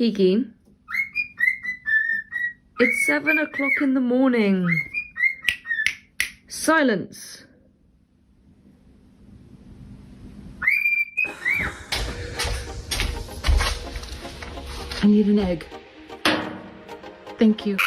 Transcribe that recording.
Kiki, it's 7 o'clock in the morning. Silence. I need an egg. Thank you.